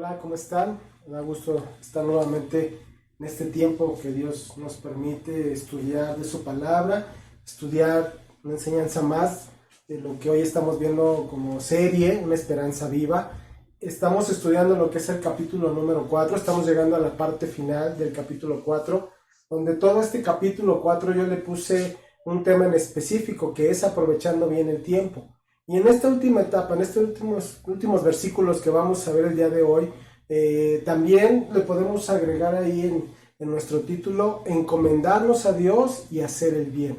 Hola, ¿cómo están? Me da gusto estar nuevamente en este tiempo que Dios nos permite estudiar de su palabra, estudiar una enseñanza más de lo que hoy estamos viendo como serie, una esperanza viva. Estamos estudiando lo que es el capítulo número 4, estamos llegando a la parte final del capítulo 4, donde todo este capítulo 4 yo le puse un tema en específico que es aprovechando bien el tiempo. Y en esta última etapa, en estos últimos versículos que vamos a ver el día de hoy, también le podemos agregar ahí en nuestro título, encomendarnos a Dios y hacer el bien.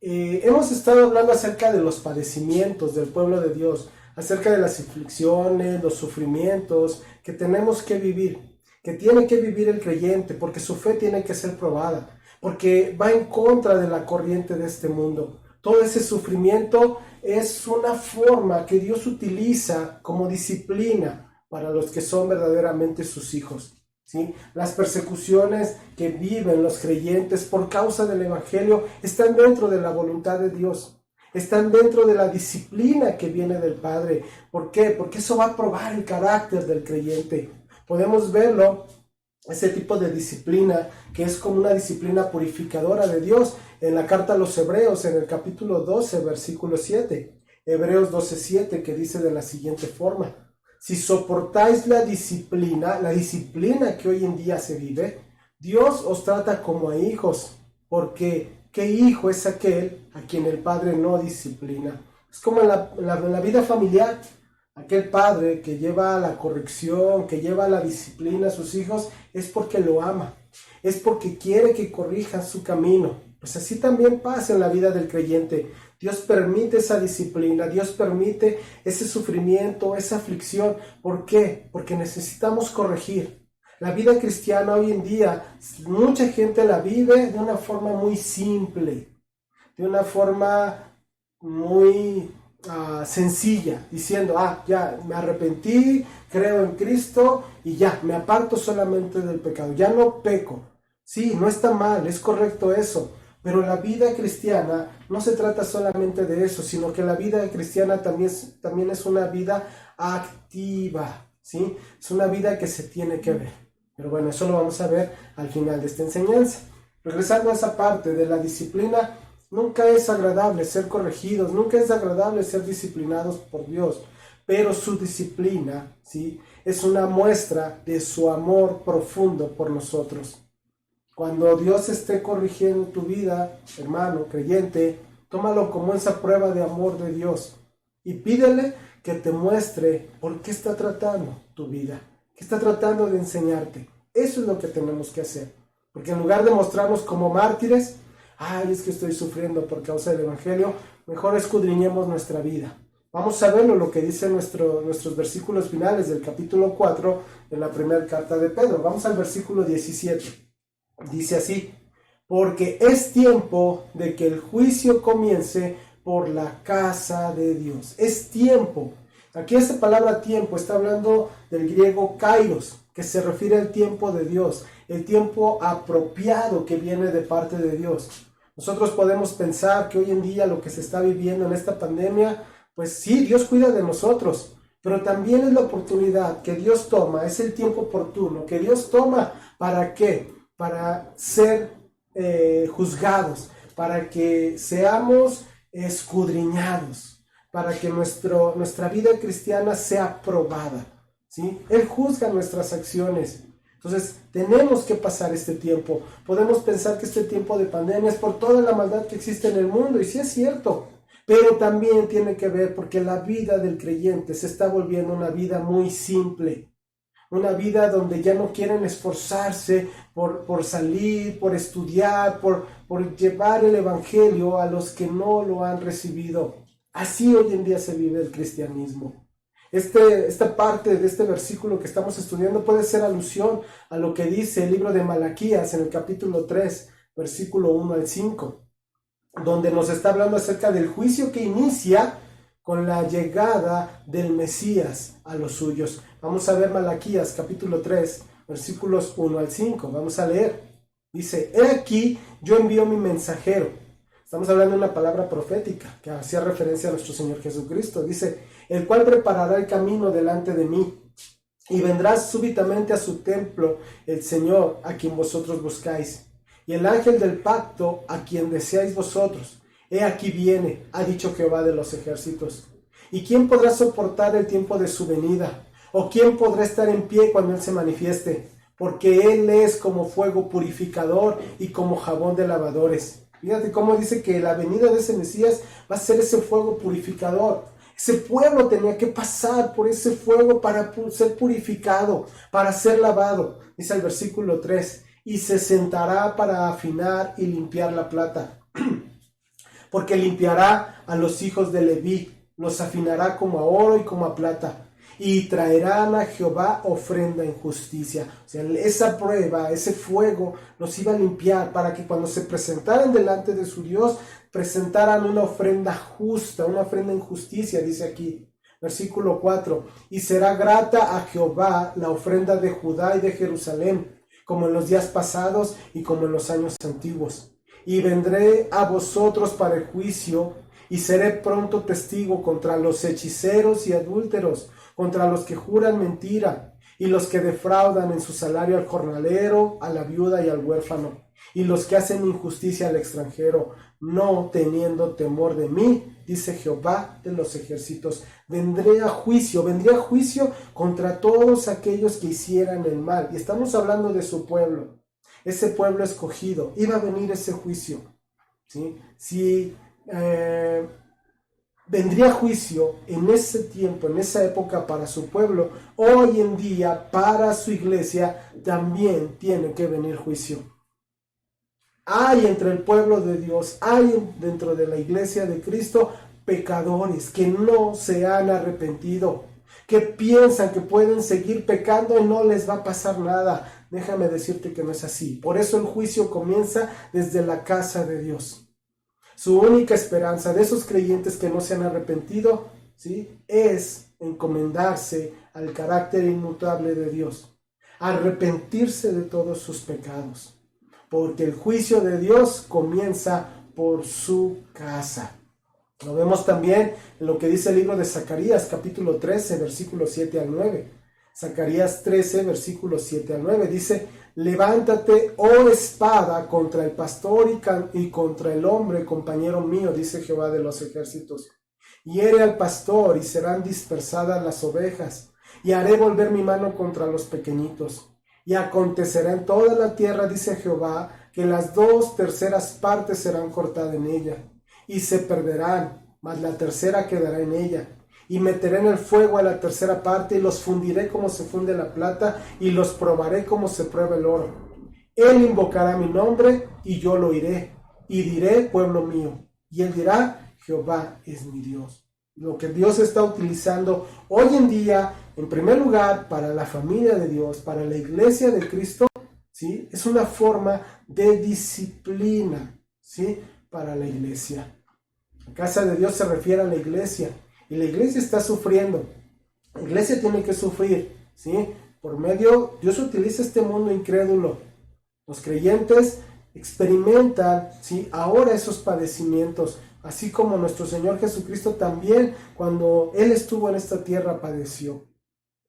Hemos estado hablando acerca de los padecimientos del pueblo de Dios, acerca de las aflicciones, los sufrimientos que tenemos que vivir, que tiene que vivir el creyente, porque su fe tiene que ser probada, porque va en contra de la corriente de este mundo. Todo ese sufrimiento es una forma que Dios utiliza como disciplina para los que son verdaderamente sus hijos, ¿sí? Las persecuciones que viven los creyentes por causa del Evangelio están dentro de la voluntad de Dios, están dentro de la disciplina que viene del Padre. ¿Por qué? Porque eso va a probar el carácter del creyente. Podemos verlo, ese tipo de disciplina que es como una disciplina purificadora de Dios en la carta a los Hebreos, en el capítulo 12, versículo 7. Hebreos 12:7, que dice de la siguiente forma: si soportáis la disciplina que hoy en día se vive, Dios os trata como a hijos, porque ¿qué hijo es aquel a quien el Padre no disciplina? Es como en la vida familiar. Aquel padre que lleva la corrección, que lleva la disciplina a sus hijos, es porque lo ama, es porque quiere que corrijan su camino. Pues así también pasa en la vida del creyente. Dios permite esa disciplina, Dios permite ese sufrimiento, esa aflicción. ¿Por qué? Porque necesitamos corregir. La vida cristiana hoy en día, mucha gente la vive de una forma muy simple, de una forma muy sencilla, diciendo, ya me arrepentí, creo en Cristo y ya, me aparto solamente del pecado, ya no peco. Sí, no está mal, es correcto eso, pero la vida cristiana no se trata solamente de eso, sino que la vida cristiana también es una vida activa, ¿sí? Es una vida que se tiene que ver. Pero bueno, eso lo vamos a ver al final de esta enseñanza. Regresando a esa parte de la disciplina, nunca es agradable ser corregidos, nunca es agradable ser disciplinados por Dios, pero su disciplina, ¿sí?, es una muestra de su amor profundo por nosotros. Cuando Dios esté corrigiendo tu vida, hermano, creyente, tómalo como esa prueba de amor de Dios y pídele que te muestre por qué está tratando tu vida, qué está tratando de enseñarte. Eso es lo que tenemos que hacer, porque en lugar de mostrarnos como mártires, es que estoy sufriendo por causa del Evangelio, mejor escudriñemos nuestra vida. Vamos a verlo, lo que dicen nuestros versículos finales del capítulo 4 de la primera carta de Pedro. Vamos al versículo 17. Dice así: porque es tiempo de que el juicio comience por la casa de Dios. Es tiempo. Aquí esta palabra tiempo está hablando del griego kairos, que se refiere al tiempo de Dios, el tiempo apropiado que viene de parte de Dios. Nosotros podemos pensar que hoy en día lo que se está viviendo en esta pandemia, pues sí, Dios cuida de nosotros, pero también es la oportunidad que Dios toma, es el tiempo oportuno que Dios toma. ¿Para qué? Para ser juzgados, para que seamos escudriñados, para que nuestra vida cristiana sea probada, ¿sí? Él juzga nuestras acciones. Entonces tenemos que pasar este tiempo. Podemos pensar que este tiempo de pandemia es por toda la maldad que existe en el mundo, y sí es cierto, pero también tiene que ver porque la vida del creyente se está volviendo una vida muy simple, una vida donde ya no quieren esforzarse por salir, por estudiar, por llevar el Evangelio a los que no lo han recibido. Así hoy en día se vive el cristianismo. Esta parte de este versículo que estamos estudiando puede ser alusión a lo que dice el libro de Malaquías en el capítulo 3, versículo 1 al 5, donde nos está hablando acerca del juicio que inicia con la llegada del Mesías a los suyos. Vamos a ver Malaquías capítulo 3, versículos 1 al 5. Vamos a leer. Dice: he aquí, yo envío mi mensajero. Estamos hablando de una palabra profética que hacía referencia a nuestro Señor Jesucristo. Dice: el cual preparará el camino delante de mí. Y vendrá súbitamente a su templo el Señor, a quien vosotros buscáis, y el ángel del pacto, a quien deseáis vosotros. He aquí viene, ha dicho Jehová de los ejércitos. ¿Y quién podrá soportar el tiempo de su venida? ¿O quién podrá estar en pie cuando Él se manifieste? Porque Él es como fuego purificador y como jabón de lavadores. Fíjate cómo dice que la venida de ese Mesías va a ser ese fuego purificador. Ese pueblo tenía que pasar por ese fuego para ser purificado, para ser lavado. Dice el versículo 3, y se sentará para afinar y limpiar la plata. Porque limpiará a los hijos de Leví, los afinará como a oro y como a plata, y traerán a Jehová ofrenda en justicia. O sea, esa prueba, ese fuego los iba a limpiar para que cuando se presentaran delante de su Dios, presentaran una ofrenda justa, una ofrenda en justicia, dice aquí. Versículo 4, y será grata a Jehová la ofrenda de Judá y de Jerusalén, como en los días pasados y como en los años antiguos. Y vendré a vosotros para el juicio, y seré pronto testigo contra los hechiceros y adúlteros, contra los que juran mentira, y los que defraudan en su salario al jornalero, a la viuda y al huérfano, y los que hacen injusticia al extranjero, no teniendo temor de mí, dice Jehová de los ejércitos. Vendré a juicio, vendré a juicio contra todos aquellos que hicieran el mal. Y estamos hablando de su pueblo, ese pueblo escogido. Iba a venir ese juicio, ¿sí? Vendría juicio en ese tiempo, en esa época para su pueblo. Hoy en día para su iglesia también tiene que venir juicio. Hay entre el pueblo de Dios, hay dentro de la iglesia de Cristo pecadores que no se han arrepentido, que piensan que pueden seguir pecando y no les va a pasar nada. Déjame decirte que no es así. Por eso el juicio comienza desde la casa de Dios. Su única esperanza de esos creyentes que no se han arrepentido, ¿sí?, es encomendarse al carácter inmutable de Dios, arrepentirse de todos sus pecados, porque el juicio de Dios comienza por su casa. Lo vemos también en lo que dice el libro de Zacarías, capítulo 13, versículos 7 al 9. Zacarías 13, versículos 7 al 9, dice: levántate, oh espada, contra el pastor y contra el hombre, compañero mío, dice Jehová de los ejércitos. Hiere al pastor y serán dispersadas las ovejas, y haré volver mi mano contra los pequeñitos. Y acontecerá en toda la tierra, dice Jehová, que las 2/3 partes serán cortadas en ella, y se perderán, mas la tercera quedará en ella. Y meteré en el fuego a la 3/3 parte, y los fundiré como se funde la plata, y los probaré como se prueba el oro. Él invocará mi nombre, y yo lo oiré, y diré: pueblo mío. Y él dirá: Jehová es mi Dios. Lo que Dios está utilizando hoy en día, en primer lugar, para la familia de Dios, para la iglesia de Cristo, ¿sí?, es una forma de disciplina, ¿sí?, para la iglesia. La casa de Dios se refiere a la iglesia, y la iglesia está sufriendo. La iglesia tiene que sufrir, ¿sí? Por medio, Dios utiliza este mundo incrédulo. Los creyentes experimentan, ¿sí?, ahora esos padecimientos, así como nuestro Señor Jesucristo también, cuando Él estuvo en esta tierra, padeció.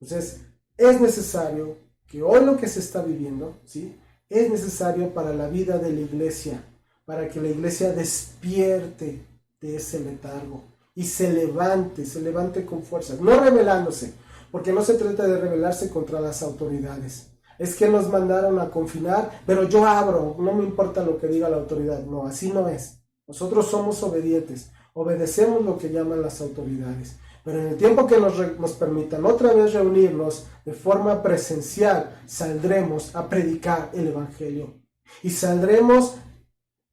Entonces, es necesario que hoy lo que se está viviendo, ¿sí?, es necesario para la vida de la iglesia, para que la iglesia despierte de ese letargo y se levante con fuerzas, no rebelándose, porque no se trata de rebelarse contra las autoridades. Es que nos mandaron a confinar, pero yo abro, no me importa lo que diga la autoridad. No, así no es. Nosotros somos obedientes, obedecemos lo que llaman las autoridades. Pero en el tiempo que nos permitan otra vez reunirnos de forma presencial, saldremos a predicar el Evangelio. Y saldremos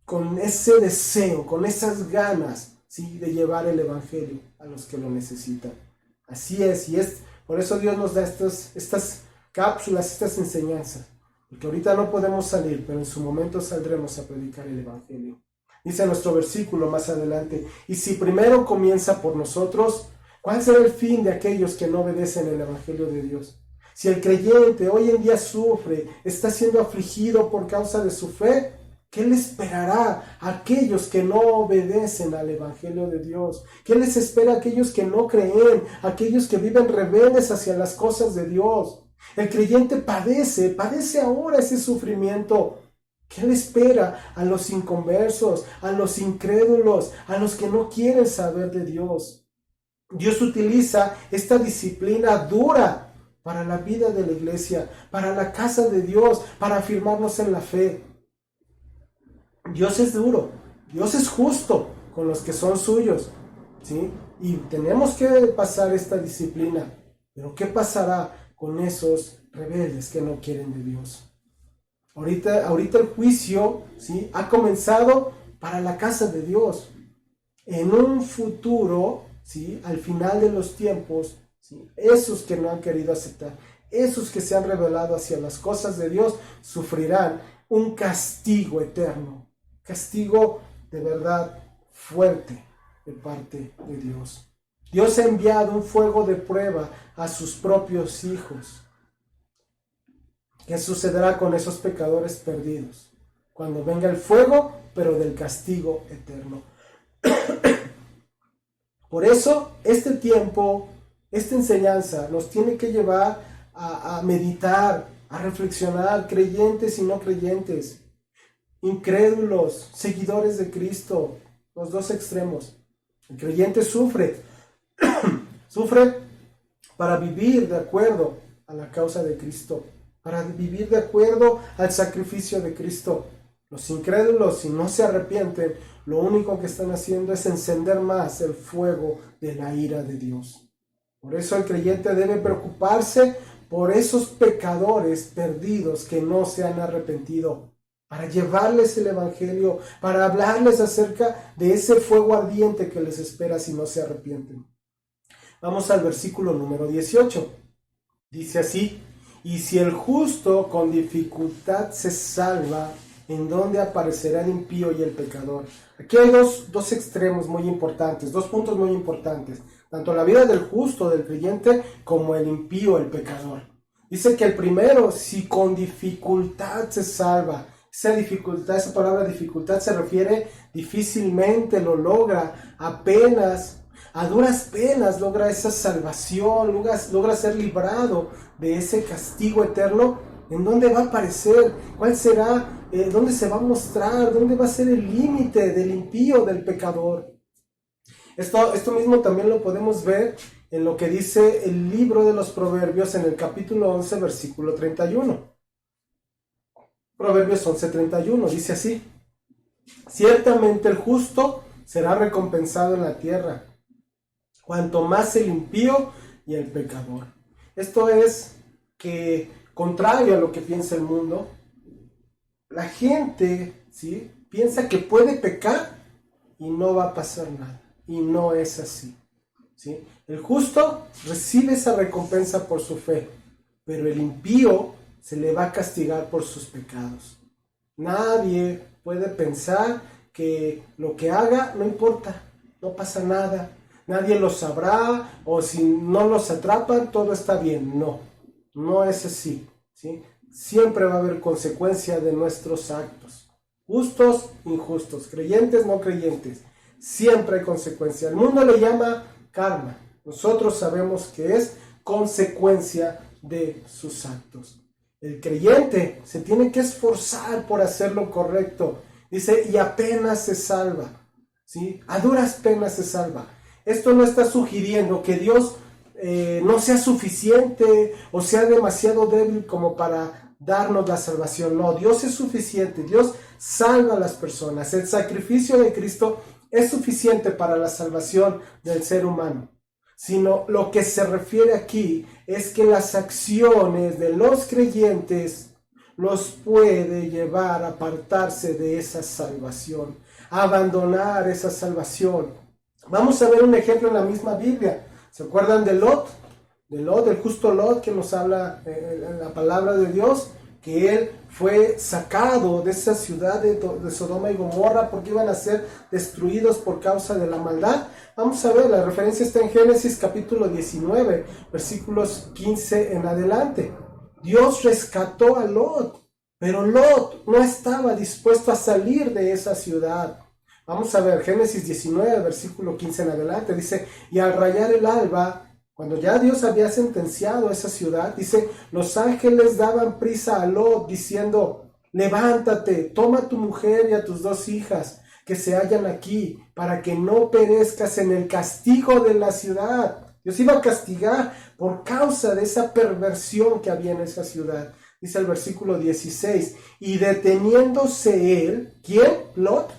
con ese deseo, con esas ganas, ¿sí?, de llevar el Evangelio a los que lo necesitan. Así es, y por eso Dios nos da estas cápsulas, estas enseñanzas. Porque ahorita no podemos salir, pero en su momento saldremos a predicar el Evangelio. Dice nuestro versículo más adelante: y si primero comienza por nosotros, ¿cuál será el fin de aquellos que no obedecen el Evangelio de Dios? Si el creyente hoy en día sufre, está siendo afligido por causa de su fe, ¿Qué le esperará a aquellos que no obedecen al Evangelio de Dios? ¿Qué les espera a aquellos que no creen, a aquellos que viven rebeldes hacia las cosas de Dios? El creyente padece ahora ese sufrimiento. ¿Qué le espera a los inconversos, a los incrédulos, a los que no quieren saber de Dios? Dios utiliza esta disciplina dura para la vida de la iglesia, para la casa de Dios, para afirmarnos en la fe. Dios es duro, Dios es justo con los que son suyos, ¿sí? Y tenemos que pasar esta disciplina. Pero ¿qué pasará con esos rebeldes que no quieren de Dios? Ahorita el juicio, ¿sí?, ha comenzado para la casa de Dios. En un futuro, ¿sí?, al final de los tiempos, ¿sí?, esos que no han querido aceptar, esos que se han rebelado hacia las cosas de Dios, sufrirán un castigo eterno. Castigo de verdad fuerte de parte de Dios. Dios ha enviado un fuego de prueba a sus propios hijos. ¿Qué sucederá con esos pecadores perdidos? Cuando venga el fuego, pero del castigo eterno. Por eso, este tiempo, esta enseñanza nos tiene que llevar a meditar, a reflexionar, creyentes y no creyentes, incrédulos, seguidores de Cristo, los dos extremos. El creyente sufre para vivir de acuerdo a la causa de Cristo, para vivir de acuerdo al sacrificio de Cristo. Los incrédulos, si no se arrepienten, lo único que están haciendo es encender más el fuego de la ira de Dios. Por eso el creyente debe preocuparse por esos pecadores perdidos que no se han arrepentido, para llevarles el Evangelio, para hablarles acerca de ese fuego ardiente que les espera si no se arrepienten. Vamos al versículo número 18. Dice así: y si el justo con dificultad se salva, ¿en dónde aparecerá el impío y el pecador? Aquí hay dos extremos muy importantes, dos puntos muy importantes. Tanto la vida del justo, del creyente, como el impío, el pecador. Dice que el primero, si con dificultad se salva. Esa dificultad, esa palabra dificultad se refiere difícilmente, lo logra, apenas, a duras penas logra esa salvación, logra ser librado de ese castigo eterno. ¿En dónde va a aparecer? ¿Cuál será? ¿Dónde se va a mostrar? ¿Dónde va a ser el límite del impío, del pecador? Esto mismo también lo podemos ver en lo que dice el libro de los Proverbios en el capítulo 11, versículo 31. Proverbios 11:31 dice así: ciertamente el justo será recompensado en la tierra, cuanto más el impío y el pecador. Esto es que, contrario a lo que piensa el mundo, la gente, ¿sí?, piensa que puede pecar y no va a pasar nada. Y no es así, ¿sí? El justo recibe esa recompensa por su fe, pero el impío se le va a castigar por sus pecados. Nadie puede pensar que lo que haga no importa, no pasa nada, nadie lo sabrá, o si no los atrapan todo está bien. No es así, ¿sí? Siempre va a haber consecuencia de nuestros actos, justos, injustos, creyentes, no creyentes, siempre hay consecuencia. El mundo le llama karma, nosotros sabemos que es consecuencia de sus actos. El creyente se tiene que esforzar por hacer lo correcto. Dice, y apenas se salva, ¿sí? A duras penas se salva. Esto no está sugiriendo que Dios no sea suficiente o sea demasiado débil como para darnos la salvación. No, Dios es suficiente. Dios salva a las personas. El sacrificio de Cristo es suficiente para la salvación del ser humano. Sino lo que se refiere aquí es que las acciones de los creyentes los puede llevar a apartarse de esa salvación, a abandonar esa salvación. Vamos a ver un ejemplo en la misma Biblia. ¿Se acuerdan de Lot? El justo Lot, que nos habla en la palabra de Dios, que él fue sacado de esa ciudad de Sodoma y Gomorra porque iban a ser destruidos por causa de la maldad. Vamos a ver, la referencia está en Génesis capítulo 19, versículos 15 en adelante. Dios rescató a Lot. Pero Lot no estaba dispuesto a salir de esa ciudad. Vamos a ver, Génesis 19, versículo 15 en adelante, dice, y al rayar el alba, cuando ya Dios había sentenciado esa ciudad, dice, los ángeles daban prisa a Lot, diciendo, levántate, toma a tu mujer y a tus 2 hijas, que se hallan aquí, para que no perezcas en el castigo de la ciudad. Dios iba a castigar por causa de esa perversión que había en esa ciudad. Dice el versículo 16, y deteniéndose él, ¿quién? Lot.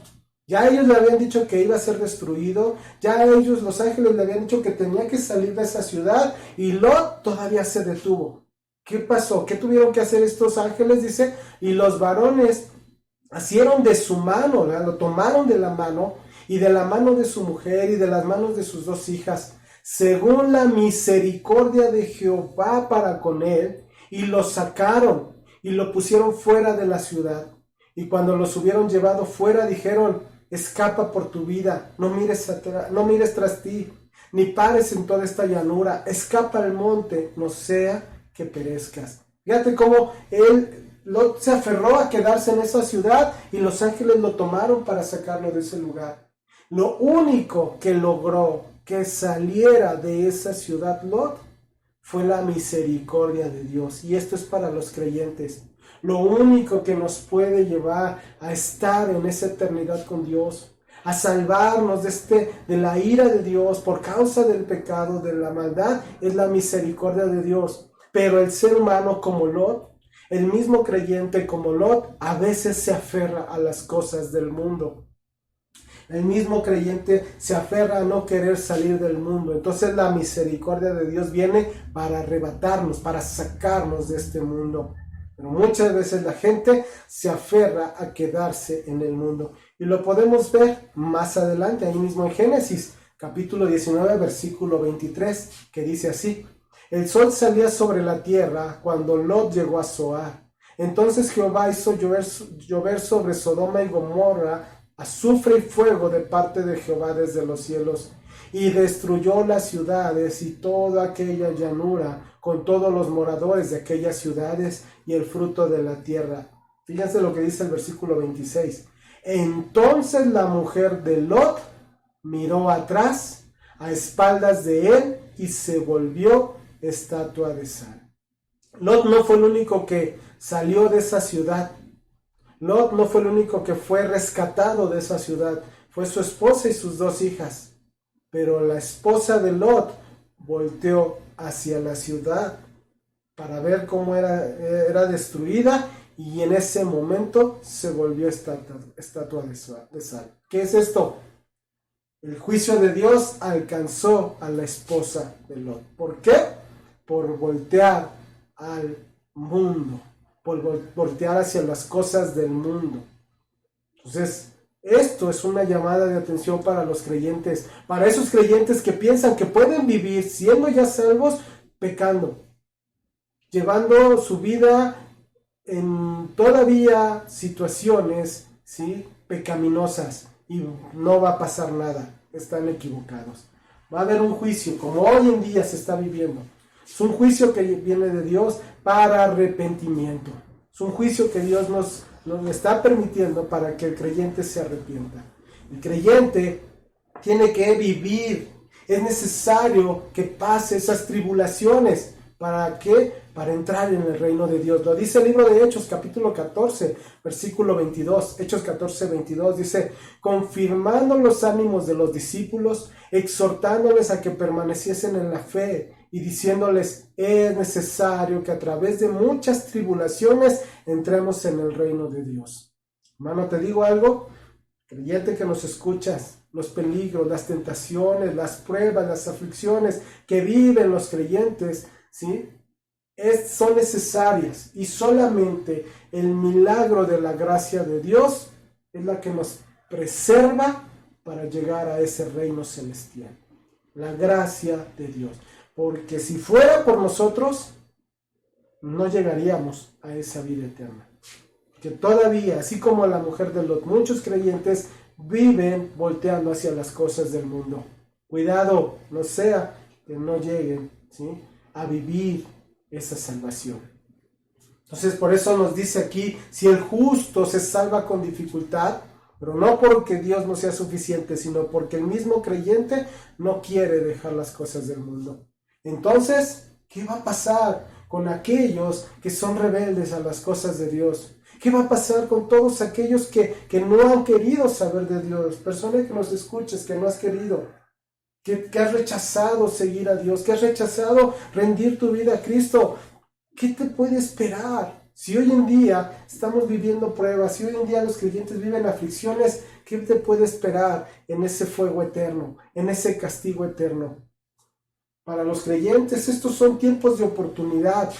Ya ellos le habían dicho que iba a ser destruido, ya ellos, los ángeles, le habían dicho que tenía que salir de esa ciudad, y Lot todavía se detuvo. ¿Qué pasó? ¿Qué tuvieron que hacer estos ángeles? Dice, y los varones asieron de su mano, ¿verdad? Lo tomaron de la mano, y de la mano de su mujer, y de las manos de sus 2 hijas, según la misericordia de Jehová para con él, y lo sacaron, y lo pusieron fuera de la ciudad. Y cuando los hubieron llevado fuera, dijeron, escapa por tu vida, no mires tras ti, ni pares en toda esta llanura, escapa al monte, no sea que perezcas. Fíjate cómo Lot se aferró a quedarse en esa ciudad y los ángeles lo tomaron para sacarlo de ese lugar. Lo único que logró que saliera de esa ciudad Lot fue la misericordia de Dios. Y esto es para los creyentes. Lo único que nos puede llevar a estar en esa eternidad con Dios, a salvarnos de la ira de Dios por causa del pecado, de la maldad, es la misericordia de Dios. Pero el ser humano como Lot, el mismo creyente como Lot, a veces se aferra a las cosas del mundo. El mismo creyente se aferra a no querer salir del mundo. Entonces la misericordia de Dios viene para arrebatarnos, para sacarnos de este mundo. Pero muchas veces la gente se aferra a quedarse en el mundo. Y lo podemos ver más adelante, ahí mismo en Génesis, capítulo 19, versículo 23, que dice así. El sol salía sobre la tierra cuando Lot llegó a Zoar. Entonces Jehová hizo llover sobre Sodoma y Gomorra azufre y fuego de parte de Jehová desde los cielos, y destruyó las ciudades y toda aquella llanura, con todos los moradores de aquellas ciudades y el fruto de la tierra. Fíjense lo que dice el versículo 26. Entonces la mujer de Lot miró atrás, a espaldas de él, y se volvió estatua de sal. Lot no fue el único que salió de esa ciudad. Lot no fue el único que fue rescatado de esa ciudad. Fue su esposa y sus 2 hijas. Pero la esposa de Lot volteó hacia la ciudad para ver cómo era destruida, y en ese momento se volvió estatua de sal. ¿Qué es esto? El juicio de Dios alcanzó a la esposa de Lot. ¿Por qué? Por voltear al mundo, por voltear hacia las cosas del mundo. Entonces, esto es una llamada de atención para los creyentes, para esos creyentes que piensan que pueden vivir siendo ya salvos, pecando, llevando su vida en todavía situaciones, ¿sí?, pecaminosas, y no va a pasar nada. Están equivocados. Va a haber un juicio, como hoy en día se está viviendo. Es un juicio que viene de Dios para arrepentimiento. Es un juicio que Dios nos está permitiendo para que el creyente se arrepienta. El creyente tiene que vivir. Es necesario que pase esas tribulaciones. ¿Para qué? Para entrar en el reino de Dios. Lo dice el libro de Hechos, capítulo 14, versículo 22. Hechos 14, 22 dice, confirmando los ánimos de los discípulos, exhortándoles a que permaneciesen en la fe, y diciéndoles, es necesario que a través de muchas tribulaciones entremos en el reino de Dios. Hermano, te digo algo, creyente que nos escuchas, los peligros, las tentaciones, las pruebas, las aflicciones que viven los creyentes, ¿sí?, son necesarias, y solamente el milagro de la gracia de Dios es la que nos preserva para llegar a ese reino celestial. La gracia de Dios. Porque si fuera por nosotros, no llegaríamos a esa vida eterna. Que todavía, así como la mujer de Lot, muchos creyentes viven volteando hacia las cosas del mundo. Cuidado, no sea que no lleguen, ¿sí?, a vivir esa salvación. Entonces por eso nos dice aquí, si el justo se salva con dificultad, pero no porque Dios no sea suficiente, sino porque el mismo creyente no quiere dejar las cosas del mundo. Entonces, ¿qué va a pasar con aquellos que son rebeldes a las cosas de Dios? ¿Qué va a pasar con todos aquellos que no han querido saber de Dios? Persona que nos escuches, que no has querido, que has rechazado seguir a Dios, que has rechazado rendir tu vida a Cristo. ¿Qué te puede esperar? Si hoy en día estamos viviendo pruebas, si hoy en día los creyentes viven aflicciones, ¿qué te puede esperar en ese fuego eterno, en ese castigo eterno? Para los creyentes estos son tiempos de oportunidad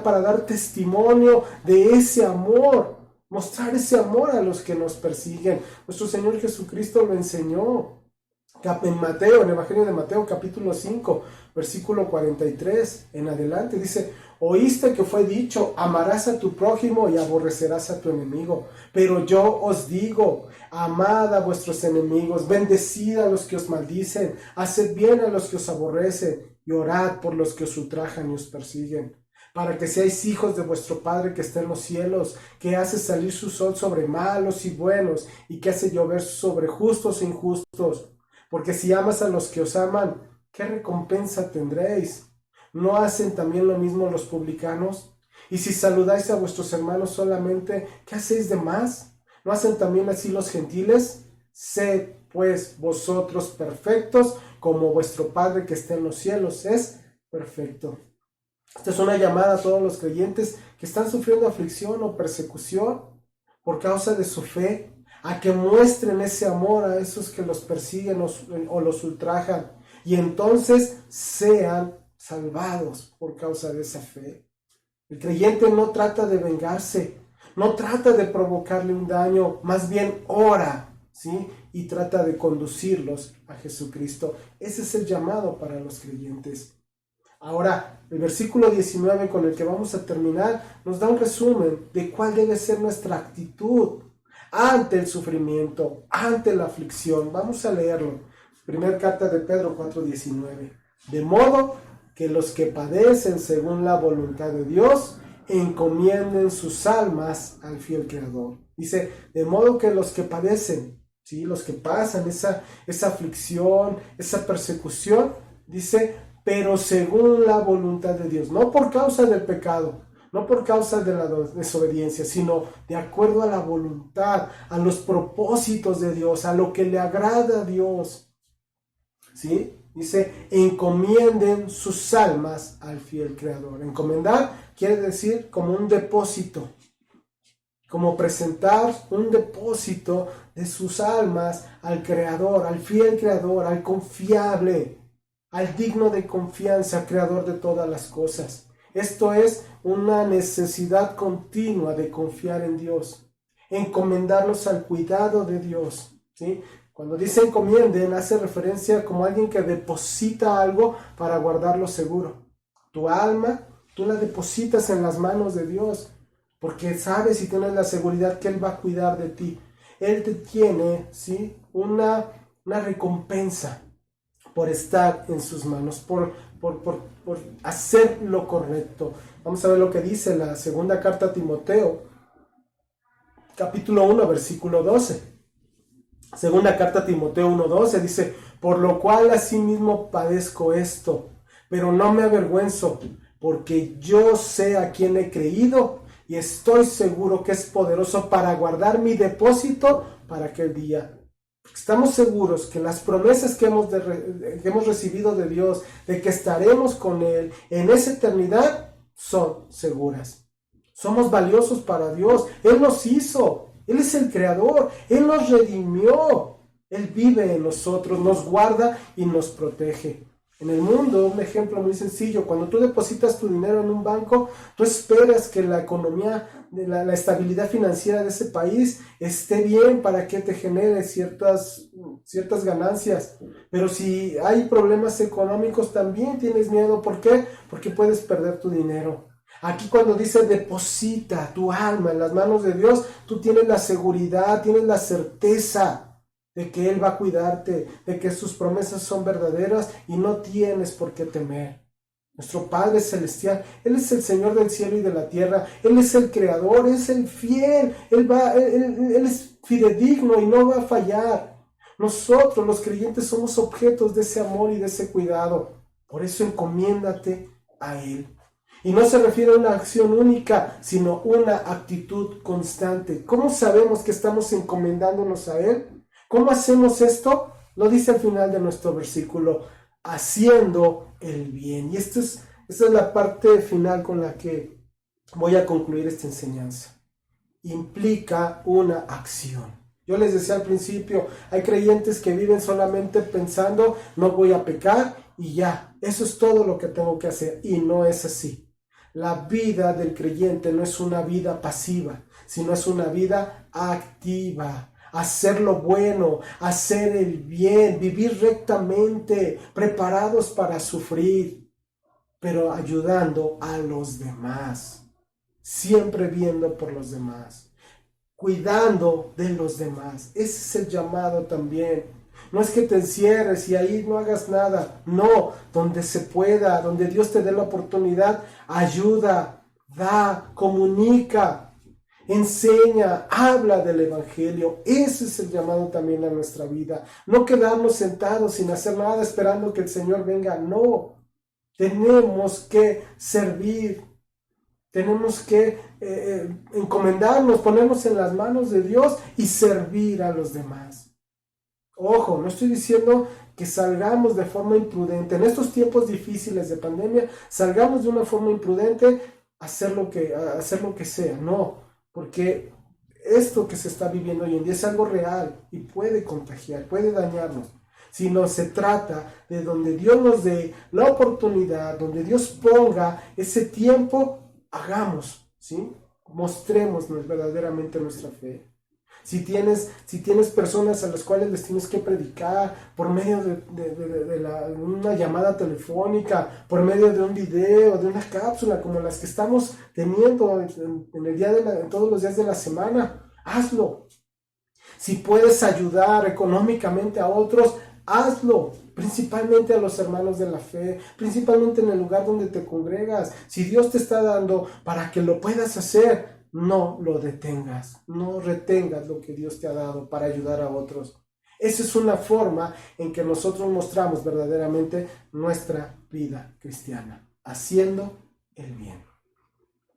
para dar testimonio de ese amor, mostrar ese amor a los que nos persiguen. Nuestro Señor Jesucristo lo enseñó. En Mateo, en el Evangelio de Mateo, capítulo 5, versículo 43 en adelante, dice: oíste que fue dicho, amarás a tu prójimo y aborrecerás a tu enemigo. Pero yo os digo, amad a vuestros enemigos, bendecid a los que os maldicen, haced bien a los que os aborrecen, y orad por los que os ultrajan y os persiguen, para que seáis hijos de vuestro Padre que está en los cielos, que hace salir su sol sobre malos y buenos, y que hace llover sobre justos e injustos. Porque si amas a los que os aman, ¿qué recompensa tendréis? ¿No hacen también lo mismo los publicanos? Y si saludáis a vuestros hermanos solamente, ¿qué hacéis de más? ¿No hacen también así los gentiles? Sed pues vosotros perfectos, como vuestro Padre que está en los cielos es perfecto. Esta es una llamada a todos los creyentes que están sufriendo aflicción o persecución por causa de su fe, a que muestren ese amor a esos que los persiguen o los ultrajan, y entonces sean salvados por causa de esa fe. El creyente no trata de vengarse, no trata de provocarle un daño, más bien ora, ¿sí? Y trata de conducirlos a Jesucristo. Ese es el llamado para los creyentes. Ahora, el versículo 19 con el que vamos a terminar nos da un resumen de cuál debe ser nuestra actitud ante el sufrimiento, ante la aflicción. Vamos a leerlo. Primera carta de Pedro 4:19. De modo que los que padecen según la voluntad de Dios encomienden sus almas al fiel Creador. Dice, de modo que los que padecen, ¿sí? Los que pasan esa aflicción, esa persecución, dice, pero según la voluntad de Dios, no por causa del pecado, no por causa de la desobediencia, sino de acuerdo a la voluntad, a los propósitos de Dios, a lo que le agrada a Dios. ¿Sí? Dice, encomienden sus almas al fiel Creador. Encomendar quiere decir como un depósito, como presentar un depósito de sus almas al Creador, al fiel Creador, al confiable, al digno de confianza, Creador de todas las cosas. Esto es una necesidad continua de confiar en Dios, encomendarlos al cuidado de Dios, ¿sí? Cuando dice encomienden, hace referencia como alguien que deposita algo para guardarlo seguro. Tu alma, tú la depositas en las manos de Dios, porque sabes y tienes la seguridad que Él va a cuidar de ti. Él te tiene, ¿sí? una recompensa por estar en sus manos, por hacer lo correcto. Vamos a ver lo que dice la segunda carta a Timoteo, capítulo 1, versículo 12. Segunda carta a Timoteo 1:12 dice, por lo cual asimismo padezco esto, pero no me avergüenzo, porque yo sé a quién he creído y estoy seguro que es poderoso para guardar mi depósito para aquel día. Estamos seguros que las promesas que hemos recibido de Dios, de que estaremos con Él en esa eternidad, son seguras. Somos valiosos para Dios. Él nos hizo. Él es el Creador. Él nos redimió. Él vive en nosotros, nos guarda y nos protege. En el mundo, un ejemplo muy sencillo, cuando tú depositas tu dinero en un banco, tú esperas que la economía, la estabilidad financiera de ese país esté bien para que te genere ciertas ganancias. Pero si hay problemas económicos, también tienes miedo. ¿Por qué? Porque puedes perder tu dinero. Aquí cuando dice deposita tu alma en las manos de Dios, tú tienes la seguridad, tienes la certeza de que Él va a cuidarte, de que sus promesas son verdaderas y no tienes por qué temer. nuestro Padre Celestial. Él es el Señor del cielo y de la tierra. Él es el Creador, es el fiel. Él es fidedigno y no va a fallar. Nosotros, los creyentes, somos objetos de ese amor y de ese cuidado. Por eso encomiéndate a Él. Y no se refiere a una acción única, sino una actitud constante. ¿Cómo sabemos que estamos encomendándonos a Él? ¿Cómo hacemos esto? Lo dice al final de nuestro versículo, haciendo el bien. Y esta es la parte final con la que voy a concluir esta enseñanza. Implica una acción. Yo les decía al principio, hay creyentes que viven solamente pensando, no voy a pecar y ya, eso es todo lo que tengo que hacer. Y no es así. La vida del creyente no es una vida pasiva, sino es una vida activa. Hacer lo bueno, hacer el bien, vivir rectamente, preparados para sufrir, pero ayudando a los demás, siempre viendo por los demás, cuidando de los demás. Ese es el llamado también. No es que te encierres y ahí no hagas nada. No, donde se pueda, donde Dios te dé la oportunidad, ayuda, da, comunica, enseña, habla del Evangelio. Ese es el llamado también a nuestra vida. No quedarnos sentados sin hacer nada esperando que el Señor venga. No, tenemos que servir. Tenemos que encomendarnos, ponernos en las manos de Dios y servir a los demás. Ojo, no estoy diciendo que salgamos de forma imprudente. En estos tiempos difíciles de pandemia, salgamos de una forma imprudente a hacer lo que sea. No, porque esto que se está viviendo hoy en día es algo real y puede contagiar, puede dañarnos. Sino se trata de donde Dios nos dé la oportunidad, donde Dios ponga ese tiempo, hagamos, ¿sí? Mostrémonos verdaderamente nuestra fe. Si tienes personas a las cuales les tienes que predicar por medio de una llamada telefónica, por medio de un video, de una cápsula como las que estamos teniendo en el día en todos los días de la semana, hazlo. Si puedes ayudar económicamente a otros, hazlo, principalmente a los hermanos de la fe, principalmente en el lugar donde te congregas. Si Dios te está dando para que lo puedas hacer, no lo detengas, no retengas lo que Dios te ha dado para ayudar a otros. Esa es una forma en que nosotros mostramos verdaderamente nuestra vida cristiana, haciendo el bien.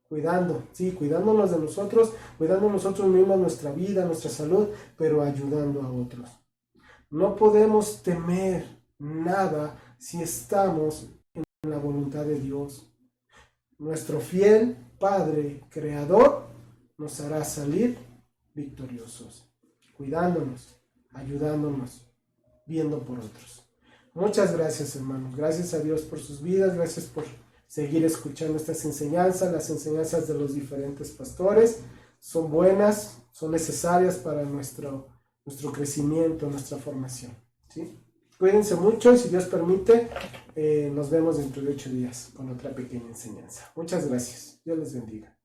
Cuidándonos de nosotros, cuidando nosotros mismos nuestra vida, nuestra salud, pero ayudando a otros. No podemos temer nada si estamos en la voluntad de Dios. Nuestro fiel Padre Creador nos hará salir victoriosos, cuidándonos, ayudándonos, viendo por otros. Muchas gracias, hermanos. Gracias a Dios por sus vidas. Gracias por seguir escuchando estas enseñanzas. Las enseñanzas de los diferentes pastores son buenas, son necesarias para nuestro crecimiento, nuestra formación, ¿sí? Cuídense mucho y si Dios permite, nos vemos dentro de 8 días con otra pequeña enseñanza. Muchas gracias. Dios les bendiga.